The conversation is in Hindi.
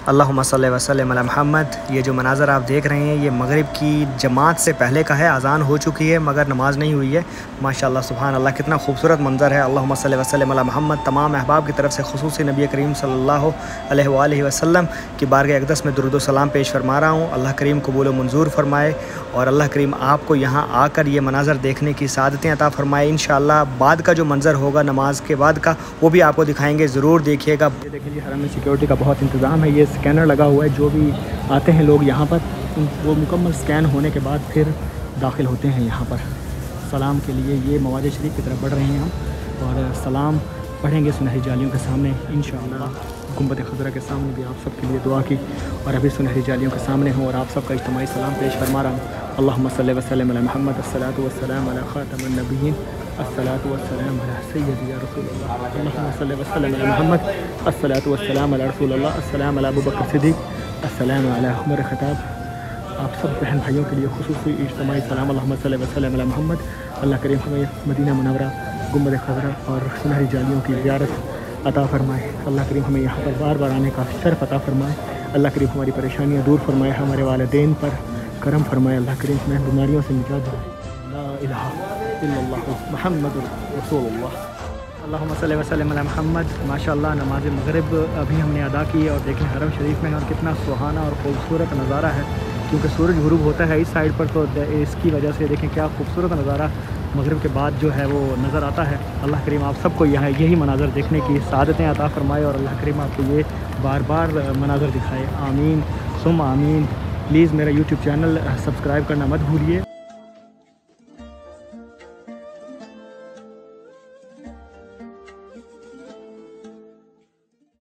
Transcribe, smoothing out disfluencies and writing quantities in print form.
अल्लाहुम्मा सल्लि व सल्लिम अला मुहम्मद। ये जो मनाज़र आप देख रहे हैं ये मगरिब की जमात से पहले का है। अज़ान हो चुकी है मगर नमाज नहीं हुई है। माशाअल्लाह सुभान अल्लाह, कितना खूबसूरत मंज़र है। अल्लाहुम्मा सल्लि व सल्लिम अला मुहम्मद। तमाम अहबाब की तरफ से खुसूसी नबी करीम सल्लल्लाहु अलैहि वसल्लम की बारगाह अक़दस में दुरूद व सलाम पेश फरमा रहा हूँ। अल्लाह करीम कबूल व मंजूर फरमाए और अल्लाह करीम आपको यहाँ आकर ये मनाज़र देखने की सादतें अता फरमाए। इंशाअल्लाह बाद का जो मंज़र होगा नमाज के बाद का वो भी आपको दिखाएँगे, ज़रूर देखिएगा। ये देखिए जी, हरम में सिक्योरिटी का बहुत इंतज़ाम है। ये स्कैनर लगा हुआ है, जो भी आते हैं लोग यहाँ पर वो मुकम्मल स्कैन होने के बाद फिर दाखिल होते हैं यहाँ पर सलाम के लिए। ये मवाद शरीफ की तरफ बढ़ रहे हैं हम और सलाम पढ़ेंगे सुनहरी जालियों के सामने इंशाअल्लाह। गुंबद खज़रा के सामने भी आप सब के लिए दुआ की और अभी सुनहरी जालियों के सामने हूँ और आप सबका इज्तिमाई सलाम पेश फरमा रहा हूँ। अल्लाहुम्मा सल्लि व सल्लिम अला मुहम्मद, अस्सलातु वस्सलाम अला खातमिन नबिय्यीन, अस्सलातु वस्सलाम अला सय्यदी या रसूलल्लाह। अल्लाहुम्मा सल्लि व सल्लिम अला मुहम्मद, अस्सलातु वस्सलाम अला रसूलल्लाह, अस्सलाम अला अबू बकर सिद्दीक़, अस्सलाम अला उमर ख़त्ताब। आप सब बहन भाइयों के लिए खुसूसी इज्तिमाई सलाम। अल्लाहुम्मा सल्लि व सल्लिम अला मुहम्मद। अल्लाह करीम हमें मदीना मुनव्वरा, गुंबद खज़रा और सुनहरी जालियों की ज़ियारत अता फ़रमाए। अल्लाह करीम हमें यहाँ पर बार बार आने का शर्फ़ अता फ़रमाए। अल्लाह करीम हमारी परेशानियाँ दूर फरमाए, हमारे वालिदैन पर करम फरमाए। अल्लाह करीम हमें बीमारियों से निजात दे। ला इलाहा इल्लल्लाह मुहम्मदुर रसूलुल्लाह। अल्लाहुम्मा सल्लि व सल्लिम अला मुहम्मद। माशाअल्लाह नमाज मगरिब अभी हमने अदा की और देखें हरम शरीफ में और कितना सुहाना और ख़ूबसूरत नज़ारा है। क्योंकि सूरज गुरूब होता है इस साइड पर, तो इसकी वजह से देखें क्या खूबसूरत नज़ारा मगरिब के बाद जो है वो नज़र आता है। अल्लाह करीम आप सबको यहाँ यही मनाज़र देखने की सादतें अता फ़रमाए और अल्लाह करीम आपको ये बार बार मनाज़र दिखाए। आमीन सुम आमीन। प्लीज़ मेरा यूट्यूब चैनल सब्सक्राइब करना मत भूलिए।